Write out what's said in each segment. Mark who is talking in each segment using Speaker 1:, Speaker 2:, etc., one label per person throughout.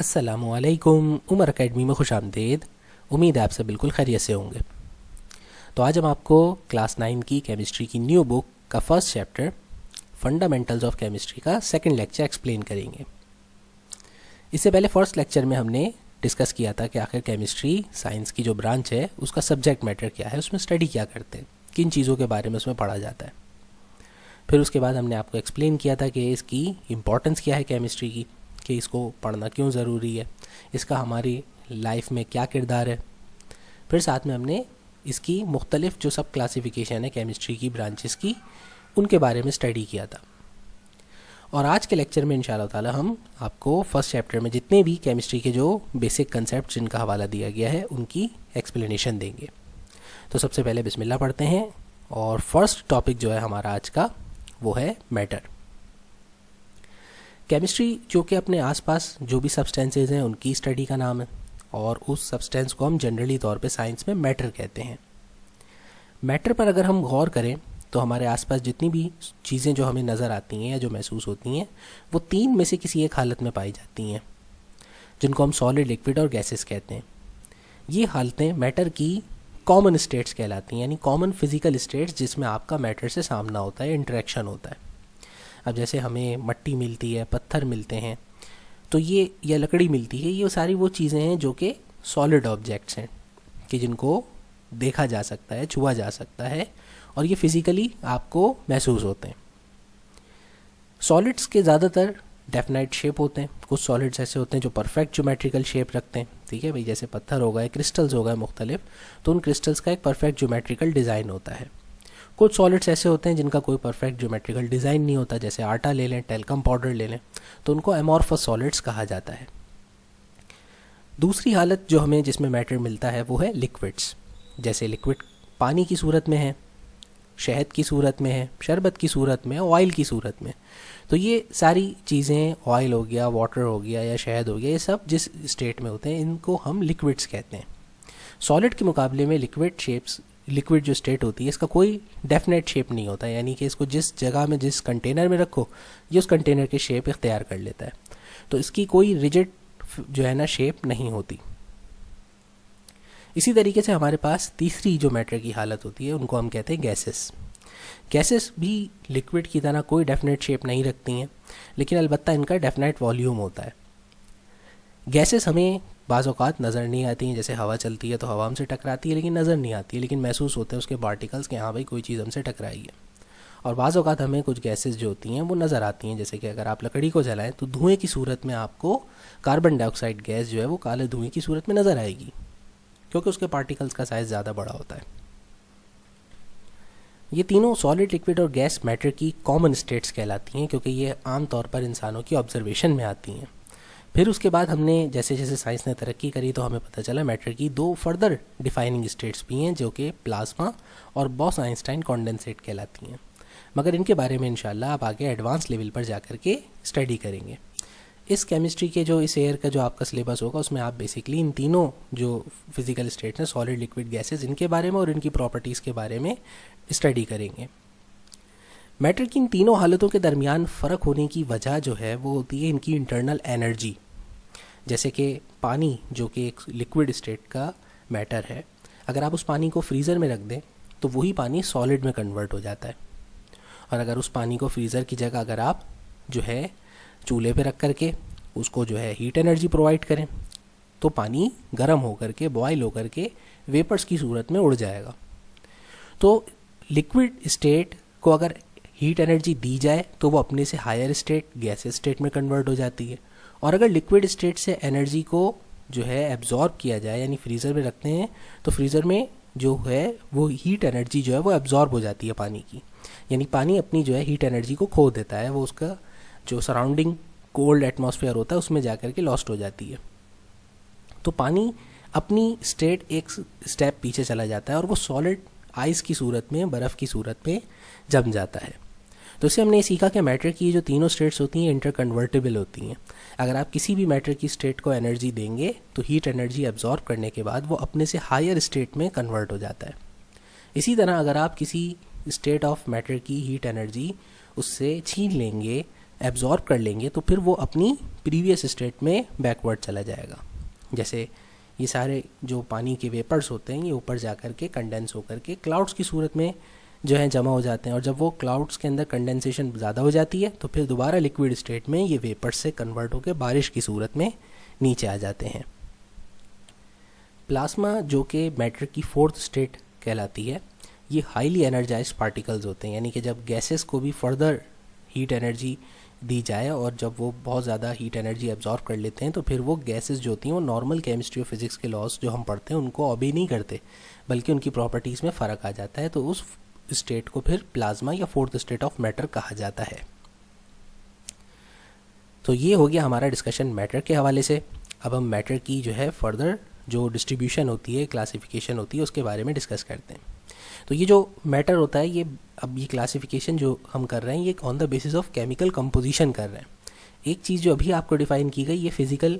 Speaker 1: अस्सलामुअलैकुम। उमर अकेडमी में खुश आमदीद। उम्मीद है आप सब बिल्कुल खैरियत से होंगे। तो आज हम आपको क्लास 9 की केमिस्ट्री की न्यू बुक का first chapter fundamentals of chemistry का सेकंड लेक्चर एक्सप्लेन करेंगे। इससे पहले फर्स्ट लेक्चर में हमने डिस्कस किया था कि आखिर केमिस्ट्री साइंस की जो ब्रांच है उसका सब्जेक्ट मैटर क्या है, उसमें स्टडी क्या करते हैं, किन चीज़ों के बारे में उसमें पढ़ा जाता है। फिर उसके बाद हमने आपको एक्सप्लेन किया था कि इसकी इम्पोर्टेंस क्या है केमिस्ट्री की, कि इसको पढ़ना क्यों ज़रूरी है, इसका हमारी लाइफ में क्या किरदार है। फिर साथ में हमने इसकी मुख्तलिफ जो सब क्लासिफिकेशन है केमिस्ट्री की ब्रांचेस की, उनके बारे में स्टडी किया था। और आज के लेक्चर में इंशाल्लाह ताला हम आपको फर्स्ट चैप्टर में जितने भी केमिस्ट्री के जो बेसिक कंसेप्ट जिनका हवाला दिया गया है उनकी एक्सप्लेनेशन देंगे। तो सबसे पहले बिस्मिल्लाह पढ़ते हैं और फर्स्ट टॉपिक जो है हमारा आज का वो है मैटर। केमिस्ट्री जो कि अपने आसपास जो भी सब्सटेंसेज हैं उनकी स्टडी का नाम है और उस सब्सटेंस को हम जनरली तौर पे साइंस में मैटर कहते हैं। मैटर पर अगर हम गौर करें तो हमारे आसपास जितनी भी चीज़ें जो हमें नज़र आती हैं या जो महसूस होती हैं वो तीन में से किसी एक हालत में पाई जाती हैं, जिनको हम सॉलिड, लिक्विड और गैसेस कहते हैं। ये हालतें मैटर की कॉमन स्टेट्स कहलाती हैं, यानी कॉमन फिजिकल स्टेट्स जिसमें आपका मैटर से सामना होता है, इंटरेक्शन होता है। अब जैसे हमें मट्टी मिलती है, पत्थर मिलते हैं, तो ये या लकड़ी मिलती है, ये सारी वो चीज़ें हैं जो कि सॉलिड ऑब्जेक्ट्स हैं, कि जिनको देखा जा सकता है, छुआ जा सकता है और ये फिज़िकली आपको महसूस होते हैं। सॉलिड्स के ज़्यादातर डेफिनाइट शेप होते हैं। कुछ सॉलिड्स ऐसे होते हैं जो परफेक्ट ज्योमेट्रिकल शेप रखते हैं, ठीक है भाई, जैसे पत्थर हो गए, क्रिस्टल्स हो गए मुख्तलिफ, तो उन क्रिस्टल्स का एक परफेक्ट ज्योमेट्रिकल डिज़ाइन होता है। कुछ सॉलिड्स ऐसे होते हैं जिनका कोई परफेक्ट ज्योमेट्रिकल डिज़ाइन नहीं होता, जैसे आटा ले लें, टेल्कम पाउडर ले लें, तो उनको एमॉर्फस सॉलिड्स कहा जाता है। दूसरी हालत जो हमें जिसमें मैटर मिलता है वो है लिक्विड्स। जैसे लिक्विड पानी की सूरत में है, शहद की सूरत में है, शरबत की सूरत में, ऑयल की सूरत में। तो ये सारी चीज़ें, ऑयल हो गया, वाटर हो गया या शहद हो गया, ये सब जिस स्टेट में होते हैं इनको हम लिक्विड्स कहते हैं। सॉलिड के मुकाबले में लिक्विड जो स्टेट होती है इसका कोई डेफिनेट शेप नहीं होता, यानी कि इसको जिस जगह में, जिस कंटेनर में रखो, ये उस कंटेनर की शेप इख्तियार कर लेता है। तो इसकी कोई रिजिड जो है ना शेप नहीं होती। इसी तरीके से हमारे पास तीसरी जो मैटर की हालत होती है उनको हम कहते हैं गैसेस। गैसेस भी लिक्विड की तरह कोई डेफिनेट शेप नहीं रखती हैं, लेकिन अलबत्ता इनका डेफिनेट वॉल्यूम होता है। गैसेस हमें बाज़ औक़ात नज़र नहीं आती हैं, जैसे हवा चलती है तो हवा हमसे टकराती है लेकिन नज़र नहीं आती है, लेकिन महसूस होते हैं उसके पार्टिकल्स कि हाँ भाई कोई चीज़ हमसे टकराई है। और बाज़ औक़ात हमें कुछ गैसेस जो होती हैं वो नज़र आती हैं, जैसे कि अगर आप लकड़ी को जलाएं तो धुएँ की सूरत में आपको कार्बन डाइऑक्साइड गैस जो है वो काले धुएँ की सूरत में नज़र आएगी, क्योंकि उसके पार्टिकल्स का साइज़ ज़्यादा बड़ा होता है। ये तीनों सॉलिड, लिक्विड और गैस मैटर की कॉमन स्टेट्स कहलाती हैं, क्योंकि ये आम तौर पर इंसानों की ऑब्जर्वेशन में आती हैं। फिर उसके बाद हमने जैसे जैसे साइंस ने तरक्की करी तो हमें पता चला मैटर की दो फर्दर डिफाइनिंग स्टेट्स भी हैं, जो कि प्लाज्मा और बॉस-आइंस्टाइन कॉन्डेंसेट कहलाती हैं। मगर इनके बारे में इंशाल्लाह आप आगे एडवांस लेवल पर जाकर के स्टडी करेंगे। इस केमिस्ट्री के जो इस ईयर का जो आपका सिलेबस होगा उसमें आप बेसिकली इन तीनों जो फिज़िकल स्टेट्स हैं, सॉलिड, लिक्विड, गैसेस, इनके बारे में और इनकी प्रॉपर्टीज़ के बारे में स्टडी करेंगे। मैटर की इन तीनों हालतों के दरमियान फ़र्क होने की वजह जो है वो होती है इनकी इंटरनल एनर्जी। जैसे कि पानी जो कि एक लिक्विड स्टेट का मैटर है, अगर आप उस पानी को फ्रीज़र में रख दें तो वही पानी सॉलिड में कन्वर्ट हो जाता है। और अगर उस पानी को फ्रीज़र की जगह अगर आप जो है चूल्हे पे रख करके उसको जो है हीट एनर्जी प्रोवाइड करें तो पानी गर्म होकर के, बॉयल होकर के वेपर्स की सूरत में उड़ जाएगा। तो लिक्विड स्टेट को अगर हीट एनर्जी दी जाए तो वो अपने से हायर स्टेट, गैसेस स्टेट में कन्वर्ट हो जाती है। और अगर लिक्विड स्टेट से एनर्जी को जो है एब्जॉर्ब किया जाए, यानी फ्रीज़र में रखते हैं तो फ्रीज़र में जो है वो हीट एनर्जी जो है वो एब्जॉर्ब हो जाती है पानी की, यानी पानी अपनी जो है हीट एनर्जी को खो देता है, वो उसका जो सराउंडिंग कोल्ड एटमॉस्फेयर होता है उसमें जाकर के लॉस्ट हो जाती है। तो पानी अपनी स्टेट एक स्टेप पीछे चला जाता है और वो सॉलिड आइस की सूरत में, बर्फ़ की सूरत में जम जाता है। तो इससे हमने सीखा कि मैटर की जो तीनों स्टेट्स होती हैं इंटर कन्वर्टेबल होती हैं। अगर आप किसी भी मैटर की स्टेट को एनर्जी देंगे तो हीट एनर्जी एब्जॉर्ब करने के बाद वो अपने से हायर स्टेट में कन्वर्ट हो जाता है। इसी तरह अगर आप किसी स्टेट ऑफ मैटर की हीट एनर्जी उससे छीन लेंगे एब्जॉर्ब कर लेंगे तो फिर वो अपनी प्रीवियस स्टेट में बैकवर्ड चला जाएगा। जैसे ये सारे जो पानी के वेपर्स होते हैं ये ऊपर जा कर के कंडेंस होकर के क्लाउड्स की सूरत में जो है जमा हो जाते हैं, और जब वो क्लाउड्स के अंदर कंडेंसेशन ज़्यादा हो जाती है तो फिर दोबारा लिक्विड स्टेट में ये वेपर्स से कन्वर्ट होकर बारिश की सूरत में नीचे आ जाते हैं। प्लाज्मा जो कि मैटर की फोर्थ स्टेट कहलाती है, ये हाईली एनर्जाइज्ड पार्टिकल्स होते हैं, यानी कि जब गैसेस को भी फर्दर हीट एनर्जी दी जाए और जब वो बहुत ज़्यादा हीट एनर्जी एब्जॉर्ब कर लेते हैं तो फिर वो गैसेस जो होती हैं वो नॉर्मल केमिस्ट्री और फिज़िक्स के लॉज जो हम पढ़ते हैं उनको ऑबे नहीं करते, बल्कि उनकी प्रॉपर्टीज़ में फ़र्क आ जाता है। तो उस स्टेट को फिर प्लाज्मा या फोर्थ स्टेट ऑफ मैटर कहा जाता है। तो ये हो गया हमारा डिस्कशन मैटर के हवाले से। अब हम मैटर की जो है फर्दर जो डिस्ट्रीब्यूशन होती है, क्लासिफिकेशन होती है, उसके बारे में डिस्कस करते हैं। तो ये जो मैटर होता है ये अब ये क्लासिफिकेशन जो हम कर रहे हैं ये on the basis of chemical composition कर रहे हैं। एक चीज़ जो अभी आपको डिफाइन की गई ये फिज़िकल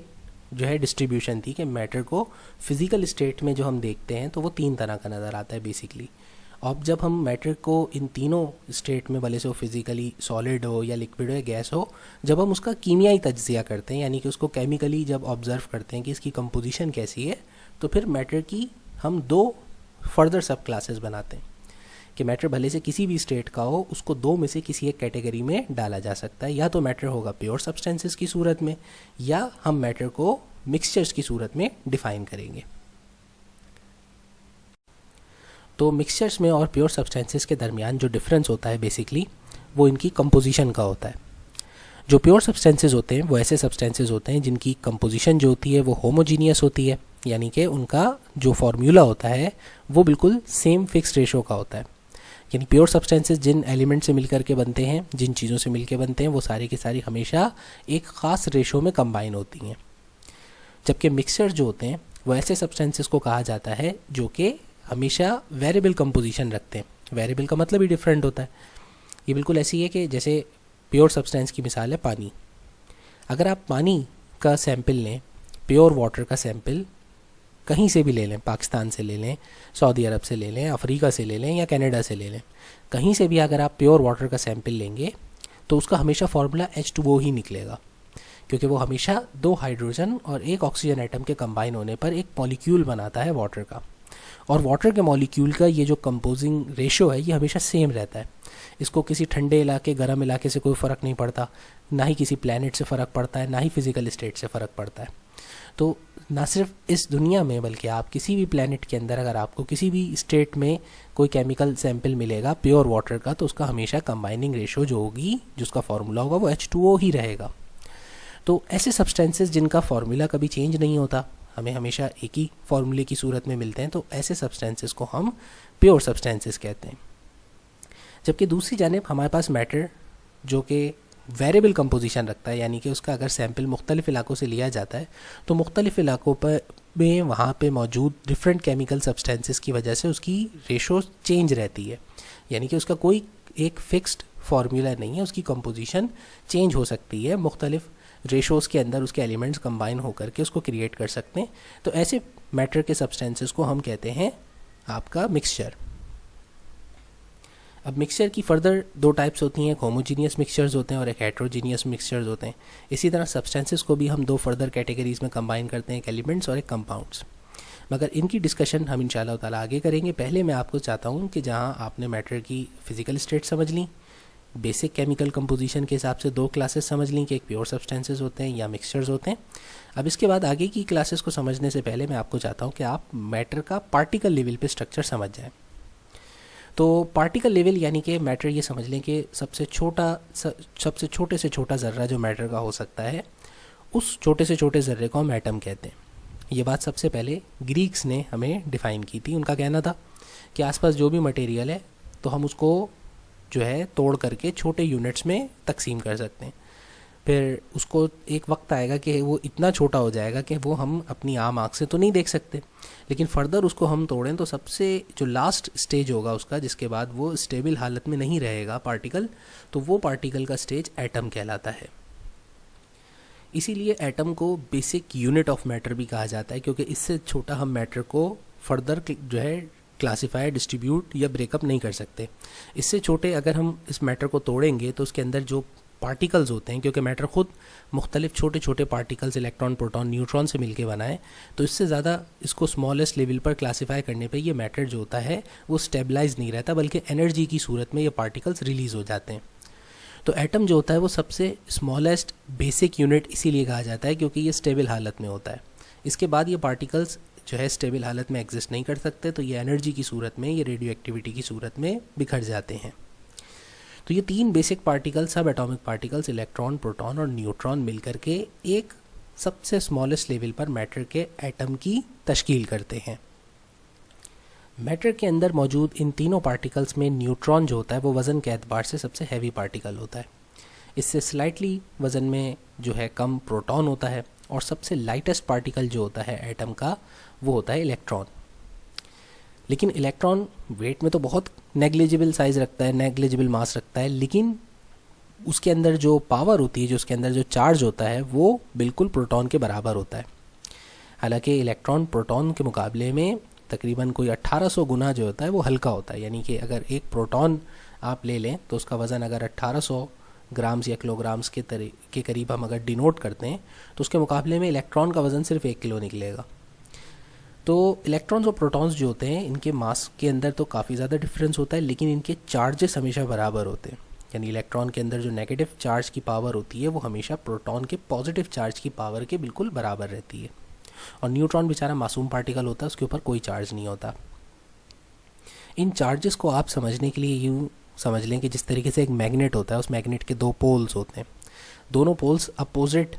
Speaker 1: जो है डिस्ट्रीब्यूशन थी कि मैटर को फिज़िकल स्टेट में जो हम देखते हैं तो वो 3 तरह का नज़र आता है बेसिकली। अब जब हम मैटर को इन तीनों स्टेट में, भले से वो फिज़िकली सॉलिड हो या लिक्विड हो या गैस हो, जब हम उसका कीमियाई तज्ज़िया करते हैं यानी कि उसको केमिकली जब ऑब्ज़र्व करते हैं कि इसकी कंपोजिशन कैसी है, तो फिर मैटर की हम 2 फर्दर सब क्लासेस बनाते हैं कि मैटर भले से किसी भी स्टेट का हो उसको 2 में से किसी एक कैटेगरी में डाला जा सकता है। या तो मैटर होगा प्योर सब्सटेंसेस की सूरत में, या हम मैटर को मिक्सचर्स की सूरत में डिफ़ाइन करेंगे। तो मिक्सचर्स में और प्योर सब्सटेंसेस के दरमियान जो डिफरेंस होता है बेसिकली वो इनकी कंपोजिशन का होता है। जो प्योर सब्सटेंसेस होते हैं वो ऐसे सब्सटेंसेस होते हैं जिनकी कंपोजिशन जो होती है वो होमोजीनियस होती है, यानी कि उनका जो फार्मूला होता है वो बिल्कुल सेम फिक्स रेशो का होता है। यानी प्योर सब्सटेंसेस जिन एलिमेंट से मिलकर के बनते हैं, जिन चीज़ों से मिलकर बनते हैं, वो सारी की सारी हमेशा एक ख़ास रेशो में कंबाइन होती हैं। जबकि मिक्सचर जो होते हैं वो ऐसे सब्सटेंसेस को कहा जाता है जो कि हमेशा वेरिएबल कंपोजिशन रखते हैं। वेरिएबल का मतलब ही डिफरेंट होता है। ये बिल्कुल ऐसी है कि जैसे प्योर सब्सटेंस की मिसाल है पानी। अगर आप पानी का सैंपल लें, प्योर वाटर का सैंपल कहीं से भी ले लें, पाकिस्तान से ले लें, सऊदी अरब से ले लें, अफ्रीका से ले लें या कनाडा से ले लें, कहीं से भी अगर आप प्योर वाटर का सैंपल लेंगे तो उसका हमेशा फार्मूला H2O ही निकलेगा, क्योंकि वो हमेशा 2 हाइड्रोजन और 1 ऑक्सीजन एटम के कंबाइन होने पर एक मॉलिक्यूल बनाता है वाटर का। और वाटर के मॉलिक्यूल का ये जो कंपोजिंग रेशो है ये हमेशा सेम रहता है। इसको किसी ठंडे इलाके, गर्म इलाके से कोई फ़र्क नहीं पड़ता, ना ही किसी प्लैनेट से फ़र्क पड़ता है, ना ही फिज़िकल स्टेट से फ़र्क पड़ता है। तो ना सिर्फ इस दुनिया में बल्कि आप किसी भी प्लैनेट के अंदर अगर आपको किसी भी स्टेट में कोई केमिकल सैंपल मिलेगा प्योर वाटर का, तो उसका हमेशा कंबाइनिंग रेशो जो होगी, जिसका फार्मूला होगा वो H2O ही रहेगा। तो ऐसे सब्सटेंसेस जिनका फार्मूला कभी चेंज नहीं होता, हमें हमेशा एक ही फार्मूले की सूरत में मिलते हैं, तो ऐसे सब्सटेंसेस को हम प्योर सब्सटेंसेस कहते हैं। जबकि दूसरी जानिब हमारे पास मैटर जो कि वेरिएबल कंपोजिशन रखता है, यानी कि उसका अगर सैंपल मुख्तलिफ इलाकों से लिया जाता है तो मुख्तलिफ इलाकों पर में वहाँ पे मौजूद डिफरेंट केमिकल सब्सटेंसेस की वजह से उसकी रेशो चेंज रहती है। यानी कि उसका कोई एक फिक्स्ड फार्मूला नहीं है, उसकी कंपोजिशन चेंज हो सकती है, मुख्तलिफ रेशोज़ के अंदर उसके एलिमेंट्स कंबाइन होकर के उसको क्रिएट कर सकते हैं। तो ऐसे मैटर के सब्सटेंसेस को हम कहते हैं आपका मिक्सचर। अब मिक्सचर की फर्दर 2 टाइप्स होती हैं, एक होमोजीनियस मिक्सचर्स होते हैं और एक हेट्रोजीनियस मिक्सचर्स होते हैं। इसी तरह सब्सटेंसेस को भी हम 2 फर्दर कैटेगरीज़ में कंबाइन करते हैं, एक एलिमेंट्स और एक कंपाउंड्स। मगर इनकी डिस्कशन हम इंशाल्लाह ताला आगे करेंगे। पहले मैं आपको चाहता हूँ कि जहाँ आपने मैटर की फ़िज़िकल स्टेट समझ ली, बेसिक केमिकल कंपोजिशन के हिसाब से 2 क्लासेस समझ ली कि एक प्योर सब्सटेंसेस होते हैं या मिक्सचर्स होते हैं। अब इसके बाद आगे की क्लासेस को समझने से पहले मैं आपको चाहता हूँ कि आप मैटर का पार्टिकल लेवल पे स्ट्रक्चर समझ जाएं। तो पार्टिकल लेवल यानी कि मैटर ये समझ लें कि सबसे छोटे से छोटा ज़र्रा जो मैटर का हो सकता है, उस छोटे से छोटे ज़र्रे को हम एटम कहते हैं। ये बात सबसे पहले ग्रीक्स ने हमें डिफ़ाइन की थी। उनका कहना था कि आसपास जो भी मटेरियल है तो हम उसको जो है तोड़ करके छोटे यूनिट्स में तकसीम कर सकते हैं। फिर उसको एक वक्त आएगा कि वो इतना छोटा हो जाएगा कि वो हम अपनी आम आँख से तो नहीं देख सकते, लेकिन फर्दर उसको हम तोड़ें तो सबसे जो लास्ट स्टेज होगा उसका, जिसके बाद वो स्टेबल हालत में नहीं रहेगा पार्टिकल, तो वो पार्टिकल का स्टेज एटम कहलाता है। इसीलिए एटम को बेसिक यूनिट ऑफ मैटर भी कहा जाता है, क्योंकि इससे छोटा हम मैटर को फर्दर जो है क्लासीफाई, डिस्ट्रीब्यूट या ब्रेकअप नहीं कर सकते। इससे छोटे अगर हम इस मैटर को तोड़ेंगे तो उसके अंदर जो पार्टिकल्स होते हैं, क्योंकि मैटर खुद मुख्तलिफ छोटे छोटे पार्टिकल्स इलेक्ट्रॉन प्रोटॉन न्यूट्रॉन से मिलके बना है, तो इससे ज़्यादा इसको स्मॉलेस्ट लेवल पर क्लासीफाई करने पे ये मैटर जो होता है वो स्टेबलाइज नहीं रहता, बल्कि एनर्जी की सूरत में ये पार्टिकल्स रिलीज़ हो जाते हैं। तो एटम जो होता है वो सबसे स्मॉलेस्ट बेसिक यूनिट इसीलिए कहा जाता है क्योंकि ये स्टेबल हालत में होता है। इसके बाद ये पार्टिकल्स जो है स्टेबल हालत में एग्जिस्ट नहीं कर सकते, तो ये एनर्जी की सूरत में, ये रेडियो एक्टिविटी की सूरत में बिखर जाते हैं। तो ये 3 बेसिक पार्टिकल, सब एटॉमिक पार्टिकल्स, इलेक्ट्रॉन, प्रोटॉन और न्यूट्रॉन मिलकर के एक सबसे स्मॉलेस्ट लेवल पर मैटर के एटम की तश्कील करते हैं। मैटर के अंदर मौजूद इन तीनों पार्टिकल्स में न्यूट्रॉन जो होता है वो वज़न के एतबार से सबसे हैवी पार्टिकल होता है। इससे स्लाइटली वज़न में जो है कम प्रोटॉन होता है, और सबसे लाइटेस्ट पार्टिकल जो होता है एटम का वो होता है इलेक्ट्रॉन। लेकिन इलेक्ट्रॉन वेट में तो बहुत नेग्लिजिबल साइज़ रखता है, नेग्लिजिबल मास रखता है, लेकिन उसके अंदर जो पावर होती है, जो उसके अंदर जो चार्ज होता है वो बिल्कुल प्रोटॉन के बराबर होता है। हालांकि इलेक्ट्रॉन प्रोटॉन के मुकाबले में तकरीबन कोई 1800 गुना जो होता है वो हल्का होता है। यानी कि अगर एक प्रोटॉन आप ले लें तो उसका वज़न अगर 1800 ग्राम्स या किलोग्राम्स के करीब हम अगर डिनोट करते हैं, तो उसके मुकाबले में इलेक्ट्रॉन का वज़न सिर्फ 1 किलो निकलेगा। तो इलेक्ट्रॉन्स और प्रोटॉन्स जो होते हैं इनके मास के अंदर तो काफ़ी ज़्यादा डिफरेंस होता है, लेकिन इनके चार्जेस हमेशा बराबर होते हैं। यानी इलेक्ट्रॉन के अंदर जो नेगेटिव चार्ज की पावर होती है वो हमेशा प्रोटॉन के पॉजिटिव चार्ज की पावर के बिल्कुल बराबर रहती है। और न्यूट्रॉन बेचारा मासूम पार्टिकल होता है, उसके ऊपर कोई चार्ज नहीं होता। इन चार्जेस को आप समझने के लिए यूँ समझ लें कि जिस तरीके से एक मैग्नेट होता है, उस मैग्नेट के 2 पोल्स होते हैं, दोनों पोल्स अपोजिट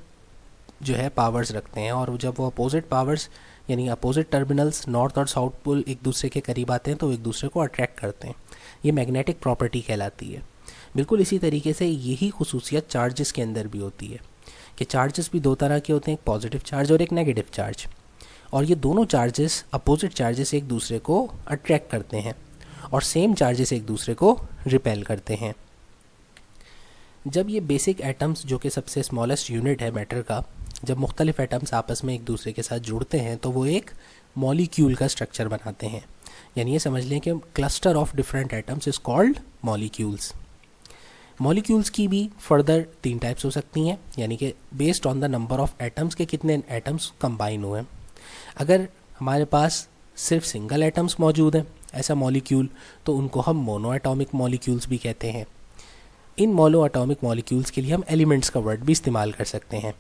Speaker 1: जो है पावर्स रखते हैं, और जब वो अपोजिट पावर्स यानी अपोजिट टर्मिनल्स नॉर्थ और साउथ पोल एक दूसरे के करीब आते हैं तो एक दूसरे को अट्रैक्ट करते हैं। ये मैग्नेटिक प्रॉपर्टी कहलाती है। बिल्कुल इसी तरीके से यही खुसूसियत चार्जेस के अंदर भी होती है कि चार्जेस भी 2 तरह के होते हैं, एक पॉजिटिव चार्ज और एक नेगेटिव चार्ज, और ये दोनों चार्जेस, अपोजिट चार्जेस, एक दूसरे को अट्रैक्ट करते हैं और सेम चार्जेस एक दूसरे को रिपेल करते हैं। जब ये बेसिक एटम्स जो कि सबसे स्मॉलेस्ट यूनिट है मैटर का, जब मुख्तलिफ एटम्स आपस में एक दूसरे के साथ जुड़ते हैं तो वो एक मॉलिक्यूल का स्ट्रक्चर बनाते हैं। यानी ये समझ लें कि cluster of different atoms is called molecules. Molecules की भी फर्दर 3 टाइप्स हो सकती हैं, यानी कि based on the number of atoms के कितने एटम्स कंबाइन हुए हैं। अगर हमारे पास सिर्फ सिंगल एटम्स मौजूद हैं ऐसा मॉलिक्यूल, तो उनको हम मोनो एटॉमिक मॉलिक्यूल्स भी कहते हैं। इन मोनो एटॉमिक मॉलिक्यूल्स के लिए हम एलिमेंट्स का वर्ड भी इस्तेमाल कर सकते हैं।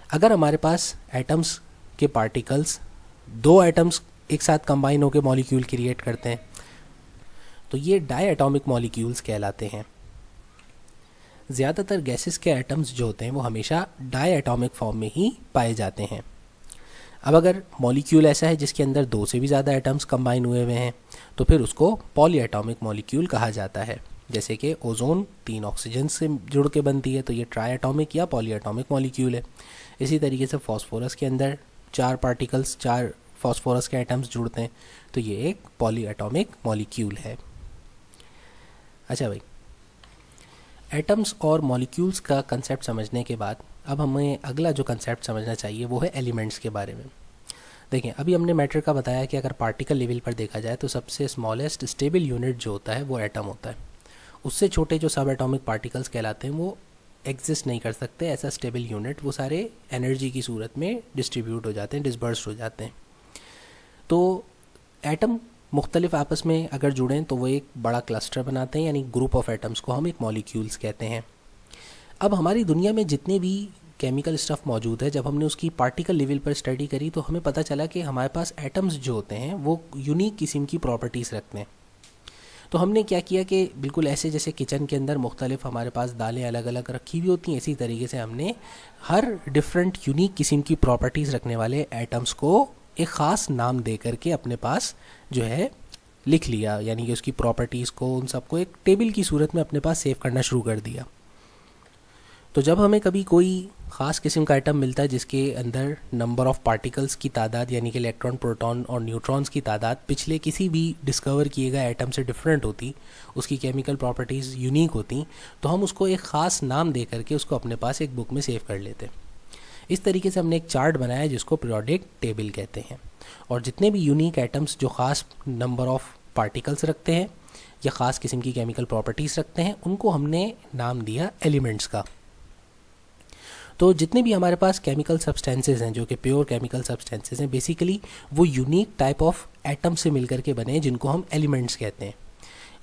Speaker 1: अगर हमारे पास एटम्स के पार्टिकल्स 2 एटम्स एक साथ कंबाइन होकर मॉलिक्यूल क्रिएट करते हैं तो ये डाई एटॉमिक मॉलिक्यूल्स कहलाते हैं। ज़्यादातर गैसेस के एटम्स जो होते हैं वो हमेशा डाई एटॉमिक फॉर्म में ही पाए जाते हैं। अब अगर मॉलिक्यूल ऐसा है जिसके अंदर 2 से भी ज़्यादा एटम्स कंबाइन हुए हैं तो फिर उसको पॉली एटॉमिक मॉलिक्यूल कहा जाता है। जैसे कि ओजोन 3 ऑक्सीजन से जुड़ के बनती है तो ये ट्राई एटॉमिक या पॉली एटॉमिक मॉलिक्यूल है। इसी तरीके से फॉस्फोरस के अंदर 4 पार्टिकल्स, 4 फॉस्फोरस के एटम्स जुड़ते हैं तो ये एक पॉली एटॉमिक मॉलिक्यूल है। अच्छा भाई, एटम्स और मॉलिक्यूल्स का कंसेप्ट समझने के बाद अब हमें अगला जो कंसेप्ट समझना चाहिए वो है एलिमेंट्स के बारे में। देखें, अभी हमने मैटर का बताया कि अगर पार्टिकल लेवल पर देखा जाए तो सबसे स्मॉलेस्ट स्टेबल यूनिट जो होता है वो एटम होता है। उससे छोटे जो सब एटॉमिक पार्टिकल्स कहलाते हैं वो एग्जिस्ट नहीं कर सकते ऐसा स्टेबल यूनिट, वो सारे एनर्जी की सूरत में डिस्ट्रीब्यूट हो जाते हैं, डिस्पर्स हो जाते हैं। तो एटम मुख्तलिफ आपस में अगर जुड़ें तो वो एक बड़ा क्लस्टर बनाते हैं, यानी ग्रुप ऑफ एटम्स को हम एक मॉलिक्यूल्स कहते हैं। अब हमारी दुनिया में जितने भी केमिकल स्टफ़ मौजूद है, जब हमने उसकी पार्टिकल लेवल पर स्टडी करी तो हमें पता चला कि हमारे पास एटम्स जो होते हैं वो यूनिक किस्म की प्रॉपर्टीज़ रखते हैं। तो हमने क्या किया कि बिल्कुल ऐसे जैसे किचन के अंदर मुख्तलिफ हमारे पास दालें अलग अलग रखी हुई होती हैं, इसी तरीके से हमने हर डिफरेंट यूनिक किस्म की प्रॉपर्टीज़ रखने वाले एटम्स को एक ख़ास नाम दे करके अपने पास जो है लिख लिया, यानी कि उसकी प्रॉपर्टीज़ को, उन सबको एक टेबल की सूरत में अपने पास सेव करना शुरू कर दिया। तो जब हमें कभी कोई ख़ास किस्म का आइटम मिलता है जिसके अंदर नंबर ऑफ पार्टिकल्स की तादाद, यानी कि इलेक्ट्रॉन, प्रोटॉन और न्यूट्रॉन्स की तादाद पिछले किसी भी डिस्कवर किए गए आइटम से डिफरेंट होती, उसकी केमिकल प्रॉपर्टीज़ यूनिक होती, तो हम उसको एक ख़ास नाम दे करके उसको अपने पास एक बुक में सेव कर लेते। इस तरीके से हमने एक चार्ट बनाया जिसको पीरियोडिक टेबल कहते हैं। और जितने भी यूनिक आइटम्स जो ख़ास नंबर ऑफ़ पार्टिकल्स रखते हैं या ख़ास किस्म की केमिकल प्रॉपर्टीज़ रखते हैं, उनको हमने नाम दिया एलिमेंट्स का। तो जितने भी हमारे पास केमिकल सब्सटेंसेस हैं जो कि प्योर केमिकल सब्सटेंसेस हैं, बेसिकली वो यूनिक टाइप ऑफ एटम से मिलकर के बने हैं जिनको हम एलिमेंट्स कहते हैं।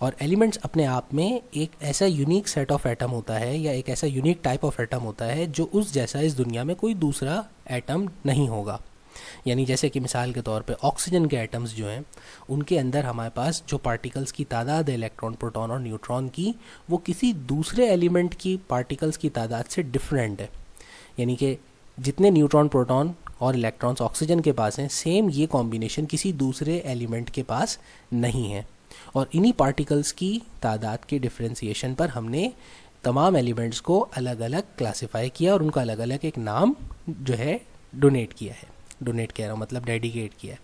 Speaker 1: और एलिमेंट्स अपने आप में एक ऐसा यूनिक सेट ऑफ एटम होता है या एक ऐसा यूनिक टाइप ऑफ एटम होता है जो उस जैसा इस दुनिया में कोई दूसरा एटम नहीं होगा। यानी जैसे कि मिसाल के तौर पे ऑक्सीजन के एटम्स जो हैं उनके अंदर हमारे पास जो पार्टिकल्स की तादाद है इलेक्ट्रॉन, प्रोटॉन और न्यूट्रॉन की, वो किसी दूसरे एलिमेंट की पार्टिकल्स की तादाद से डिफरेंट है। यानी कि जितने न्यूट्रॉन, प्रोटॉन और इलेक्ट्रॉन्स ऑक्सीजन के पास हैं, सेम ये कॉम्बिनेशन किसी दूसरे एलिमेंट के पास नहीं है। और इन्हीं पार्टिकल्स की तादाद के डिफ्रेंसिएशन पर हमने तमाम एलिमेंट्स को अलग अलग क्लासिफाई किया और उनको अलग अलग एक नाम जो है डोनेट किया है। डोनेट कह रहा हूँ मतलब डेडिकेट किया है।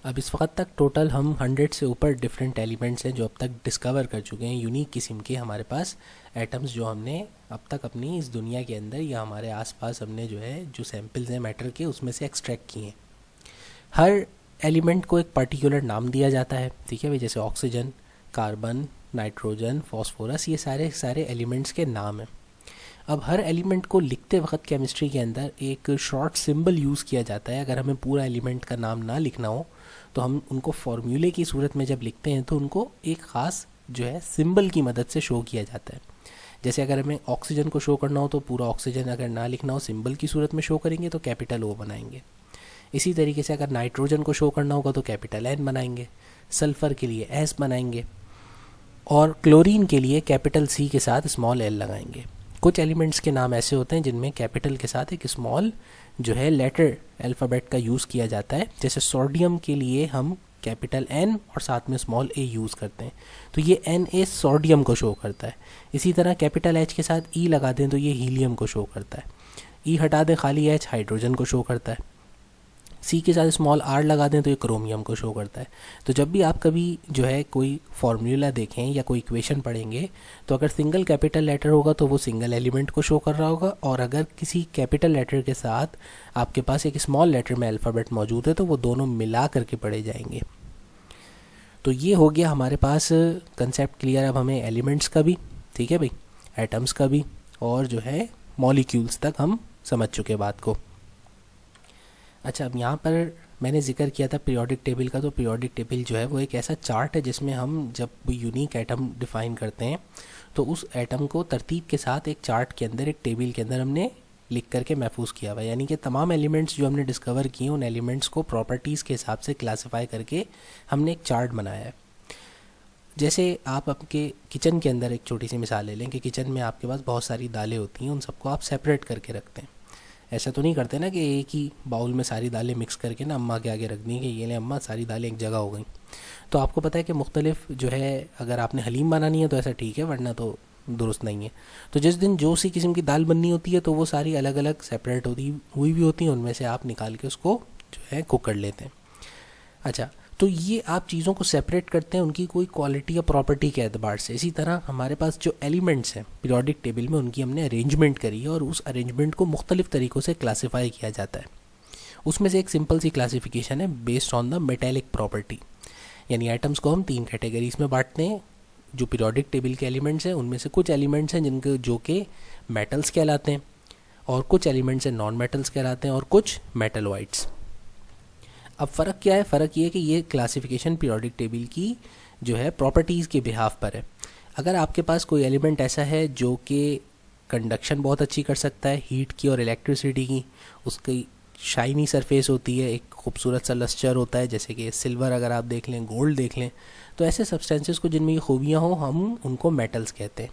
Speaker 1: अब इस वक्त तक टोटल हम 100 से ऊपर डिफरेंट एलिमेंट्स हैं जो अब तक डिस्कवर कर चुके हैं, यूनिक किस्म के हमारे पास एटम्स जो हमने अब तक अपनी इस दुनिया के अंदर या हमारे आसपास हमने जो है जो सैम्पल्स हैं मैटर के उसमें से एक्सट्रैक्ट किए हैं। हर एलिमेंट को एक पर्टिकुलर नाम दिया जाता है, ठीक है भाई। जैसे ऑक्सीजन, कार्बन, नाइट्रोजन, फॉस्फोरस, ये सारे एलिमेंट्स के नाम हैं। अब हर एलिमेंट को लिखते वक्त केमिस्ट्री के अंदर एक शॉर्ट सिंबल यूज़ किया जाता है। अगर हमें पूरा एलिमेंट का नाम ना लिखना हो तो हम उनको फॉर्मूले की सूरत में जब लिखते हैं तो उनको एक ख़ास जो है सिंबल की मदद से शो किया जाता है। जैसे अगर हमें ऑक्सीजन को शो करना हो तो पूरा ऑक्सीजन अगर ना लिखना हो सिंबल की सूरत में शो करेंगे तो कैपिटल O बनाएंगे। इसी तरीके से अगर नाइट्रोजन को शो करना होगा तो कैपिटल N बनाएंगे, सल्फ़र के लिए S बनाएंगे और क्लोरीन के लिए कैपिटल C के साथ स्मॉल l लगाएंगे। कुछ एलिमेंट्स के नाम ऐसे होते हैं जिनमें कैपिटल के साथ एक स्मॉल जो है लेटर अल्फ़ाबेट का यूज़ किया जाता है। जैसे सोडियम के लिए हम कैपिटल N और साथ में स्मॉल a यूज़ करते हैं, तो ये Na सोडियम को शो करता है। इसी तरह कैपिटल H के साथ E लगा दें तो ये हीलियम को शो करता है। E हटा दें खाली H हाइड्रोजन को शो करता है। C के साथ स्मॉल r लगा दें तो ये क्रोमियम को शो करता है। तो जब भी आप कभी जो है कोई फार्मूला देखें या कोई इक्वेशन पढ़ेंगे तो अगर सिंगल कैपिटल लेटर होगा तो वो सिंगल एलिमेंट को शो कर रहा होगा, और अगर किसी कैपिटल लेटर के साथ आपके पास एक स्मॉल लेटर में अल्फ़ाबेट मौजूद है तो वो दोनों मिला करके पढ़े जाएंगे। तो ये हो गया हमारे पास कंसेप्ट क्लियर। अब हमें एलिमेंट्स का भी, ठीक है भाई, एटम्स का भी और जो है मॉलिक्यूल्स तक हम समझ चुके बात को। अच्छा, अब यहाँ पर मैंने जिक्र किया था पीरियोडिक टेबल का। तो पीरियोडिक टेबल जो है वो एक ऐसा चार्ट है जिसमें हम जब यूनिक एटम डिफ़ाइन करते हैं तो उस एटम को तरतीब के साथ एक चार्ट के अंदर, एक टेबल के अंदर हमने लिख करके महफूज किया हुआ है। यानी कि तमाम एलिमेंट्स जो हमने डिस्कवर किए उन एलिमेंट्स को प्रॉपर्टीज़ के हिसाब से क्लासीफाई करके हमने एक चार्ट बनाया है। जैसे आप आपके किचन के अंदर एक छोटी सी मिसाल ले लें कि किचन में आपके पास बहुत सारी दालें होती हैं, उन सबको आप सेपरेट करके रखते हैं। ऐसा तो नहीं करते ना कि एक ही बाउल में सारी दालें मिक्स करके ना अम्मा के आगे रख दी कि ये ले अम्मा सारी दालें एक जगह हो गई। तो आपको पता है कि मुख्तलिफ जो है अगर आपने हलीम बनानी है तो ऐसा ठीक है, वरना तो दुरुस्त नहीं है। तो जिस दिन जो सी किस्म की दाल बननी होती है तो वो सारी अलग अलग सेपरेट हुई भी होती हैं, उनमें से आप निकाल के उसको जो है कुक कर लेते हैं। अच्छा, तो ये आप चीज़ों को सेपरेट करते हैं उनकी कोई क्वालिटी या प्रॉपर्टी के एतबार से। इसी तरह हमारे पास जो एलिमेंट्स हैं पीरियोडिक टेबल में उनकी हमने अरेंजमेंट करी है और उस अरेंजमेंट को मुख्तलिफ तरीक़ों से क्लासीफाई किया जाता है। उसमें से एक सिंपल सी क्लासिफिकेशन है based on the metallic property. यानी आइटम्स को हम 3 कैटेगरीज में बांटते हैं। जो पीरियोडिक टेबल के एलिमेंट्स हैं उनमें से कुछ एलिमेंट्स हैं जिनके जो कि मेटल्स कहलाते हैं और कुछ एलिमेंट्स हैं नॉन मेटल्स कहलाते हैं और कुछ मेटलॉइड्स। अब फ़र्क क्या है? फ़र्क ये है कि ये क्लासिफिकेशन पीरियोडिक टेबल की जो है प्रॉपर्टीज़ के बिहाफ पर है। अगर आपके पास कोई एलिमेंट ऐसा है जो कि कंडक्शन बहुत अच्छी कर सकता है हीट की और इलेक्ट्रिसिटी की, उसकी शाइनी सरफेस होती है, एक खूबसूरत सा लस्चर होता है, जैसे कि सिल्वर अगर आप देख लें, गोल्ड देख लें, तो ऐसे सब्सटेंसेस को जिनमें ये खूबियाँ हों हम उनको मेटल्स कहते हैं।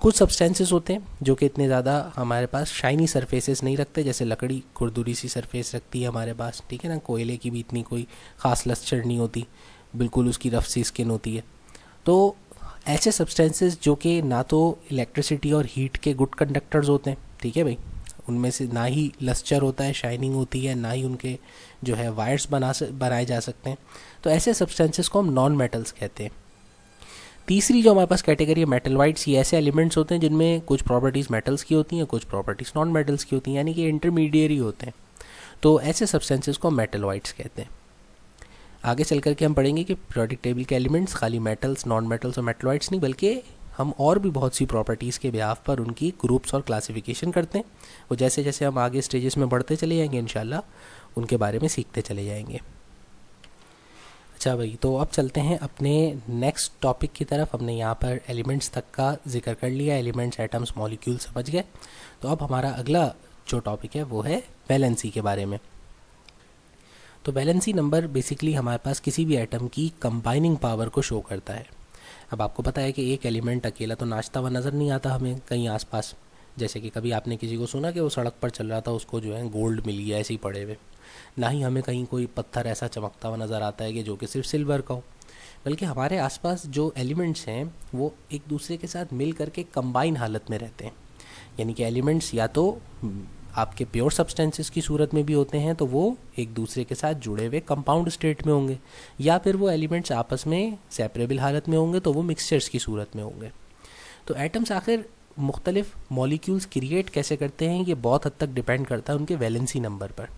Speaker 1: कुछ सब्सटेंसेस होते हैं जो कि इतने ज़्यादा हमारे पास शाइनी सरफेसेस नहीं रखते, जैसे लकड़ी खुरदुरी सी सरफेस रखती है हमारे पास, ठीक है ना। कोयले की भी इतनी कोई ख़ास लस्चर नहीं होती, बिल्कुल उसकी रफ सी स्किन होती है। तो ऐसे सब्सटेंसेस जो कि ना तो इलेक्ट्रिसिटी और हीट के गुड कंडक्टर्स होते हैं, ठीक है भाई, उनमें से ना ही लस्चर होता है, शाइनिंग होती है, ना ही उनके जो है वायर्स बनाए जा सकते हैं, तो ऐसे सब्सटेंसेस को हम नॉन मेटल्स कहते हैं। तीसरी जो हमारे पास कैटेगरी है मेटलॉइड्स, ये ऐसे एलिमेंट्स होते हैं जिनमें कुछ प्रॉपर्टीज़ मेटल्स की होती हैं, कुछ प्रॉपर्टीज़ नॉन मेटल्स की होती हैं, यानी कि इंटरमीडिएट होते हैं। तो ऐसे सब्सटेंसेस को मेटलॉइड्स कहते हैं। आगे चल कर के हम पढ़ेंगे कि पीरियोडिक टेबल के एलिमेंट्स खाली मेटल्स, नॉन मेटल्स और मेटलॉइड्स नहीं, बल्कि हम और भी बहुत सी प्रॉपर्टीज़ के बिहाफ पर उनकी ग्रुप्स और क्लासिफिकेशन करते हैं। वो जैसे जैसे हम आगे स्टेजेस में बढ़ते चले जाएंगे इंशाल्लाह उनके बारे में सीखते चले जाएंगे। अच्छा भाई, तो अब चलते हैं अपने नेक्स्ट टॉपिक की तरफ। हमने यहाँ पर एलिमेंट्स तक का जिक्र कर लिया, एलिमेंट्स, एटम्स, मॉलिक्यूल समझ गए। तो अब हमारा अगला जो टॉपिक है वो है वैलेंसी के बारे में। तो वैलेंसी नंबर बेसिकली हमारे पास किसी भी एटम की कंबाइनिंग पावर को शो करता है। अब आपको पता है कि एक एलिमेंट अकेला तो नाचता हुआ नज़र नहीं आता हमें कहीं आसपास। जैसे कि कभी आपने किसी को सुना कि वो सड़क पर चल रहा था, उसको जो है गोल्ड मिल गया ऐसे ही पड़े हुए, ना ही हमें कहीं कोई पत्थर ऐसा चमकता हुआ नज़र आता है कि जो कि सिर्फ सिल्वर का हो। बल्कि हमारे आसपास जो एलिमेंट्स हैं वो एक दूसरे के साथ मिल करके कंबाइन हालत में रहते हैं। यानी कि एलिमेंट्स या तो आपके प्योर सब्सटेंसेस की सूरत में भी होते हैं, तो वो एक दूसरे के साथ जुड़े हुए कंपाउंड स्टेट में होंगे, या फिर वो एलिमेंट्स आपस में सेपरेबल हालत में होंगे तो वो मिक्सचर्स की सूरत में होंगे। तो एटम्स आखिर मुख्तलिफ मॉलिक्यूल्स क्रिएट कैसे करते हैं ये बहुत हद तक डिपेंड करता है उनके वैलेंसी नंबर पर।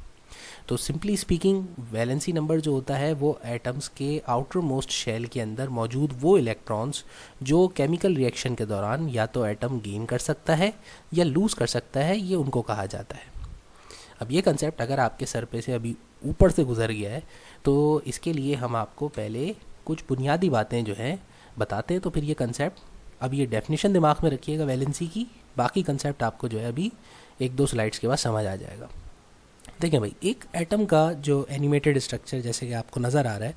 Speaker 1: तो सिंपली स्पीकिंग वैलेंसी नंबर जो होता है वो एटम्स के आउटर मोस्ट शेल के अंदर मौजूद वो इलेक्ट्रॉन्स जो केमिकल रिएक्शन के दौरान या तो एटम गेन कर सकता है या लूज़ कर सकता है, ये उनको कहा जाता है। अब ये कंसेप्ट अगर आपके सर पे से अभी ऊपर से गुजर गया है तो इसके लिए हम आपको पहले कुछ बुनियादी बातें जो हैं बताते हैं। तो फिर ये कंसेप्ट, अब ये डेफिनेशन दिमाग में रखिएगा वैलेंसी की, बाकी कंसेप्ट आपको जो है अभी 1-2 स्लाइड्स के बाद समझ आ जाएगा। देखिए भाई, एक एटम का जो एनिमेटेड स्ट्रक्चर जैसे कि आपको नज़र आ रहा है,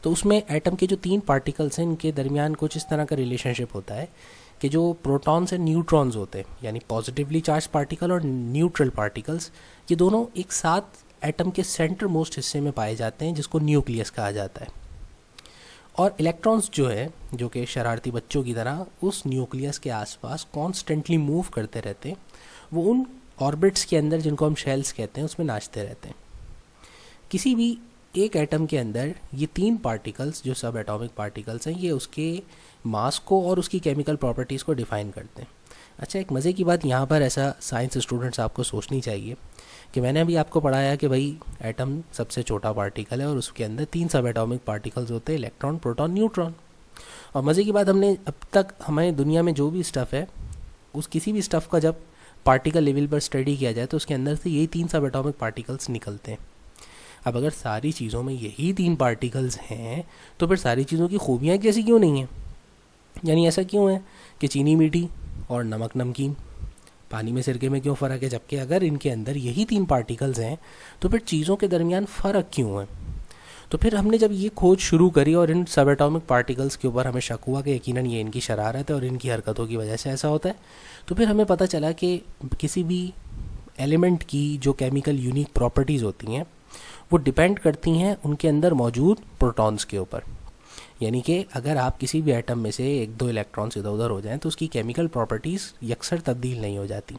Speaker 1: तो उसमें एटम के जो 3 पार्टिकल्स हैं इनके दरमियान कुछ इस तरह का रिलेशनशिप होता है कि जो प्रोटॉन्स एंड न्यूट्रॉन्स होते हैं, यानी पॉजिटिवली चार्ज पार्टिकल और न्यूट्रल पार्टिकल्स, ये दोनों एक साथ एटम के सेंटर मोस्ट हिस्से में पाए जाते हैं जिसको न्यूक्लियस कहा जाता है। और इलेक्ट्रॉन्स जो है, जो कि शरारती बच्चों की तरह उस न्यूक्लियस के आसपास कॉन्स्टेंटली मूव करते रहते हैं, वो उन ऑर्बिट्स के अंदर जिनको हम शेल्स कहते हैं उसमें नाचते रहते हैं। किसी भी एक एटम के अंदर ये 3 पार्टिकल्स जो सब एटॉमिक पार्टिकल्स हैं, ये उसके मास को और उसकी केमिकल प्रॉपर्टीज़ को डिफ़ाइन करते हैं। अच्छा, एक मज़े की बात यहाँ पर ऐसा साइंस स्टूडेंट्स आपको सोचनी चाहिए कि मैंने अभी आपको पढ़ाया कि भाई एटम सबसे छोटा पार्टिकल है और उसके अंदर 3 सब एटॉमिक पार्टिकल्स होते हैं, इलेक्ट्रॉन, प्रोटॉन, न्यूट्रॉन। और मज़े की बात, हमने अब तक हमारे दुनिया में जो भी स्टफ़ है, उस किसी भी स्टफ़ का जब पार्टिकल लेवल पर स्टडी किया जाए तो उसके अंदर से यही 3 सब एटॉमिक पार्टिकल्स निकलते हैं। अब अगर सारी चीज़ों में यही 3 पार्टिकल्स हैं तो फिर सारी चीज़ों की खूबियाँ जैसी क्यों नहीं हैं? यानी ऐसा क्यों है कि चीनी मीठी और नमक नमकीन, पानी में सिरके में क्यों फ़र्क है? जबकि अगर इनके अंदर यही 3 पार्टिकल्स हैं तो फिर चीज़ों के दरमियान फ़र्क क्यों है? तो फिर हमने जब ये खोज शुरू करी और इन सब एटॉमिक पार्टिकल्स के ऊपर हमें शक हुआ कि यकीनन ये इनकी शरारत है और इनकी हरकतों की वजह से ऐसा होता है, तो फिर हमें पता चला कि किसी भी एलिमेंट की जो केमिकल यूनिक प्रॉपर्टीज़ होती हैं वो डिपेंड करती हैं उनके अंदर मौजूद प्रोटॉन्स के ऊपर। यानी कि अगर आप किसी भी एटम में से 1-2 इलेक्ट्रॉन्स इधर उधर हो जाएं तो उसकी केमिकल प्रॉपर्टीज़ यकसर तब्दील नहीं हो जाती।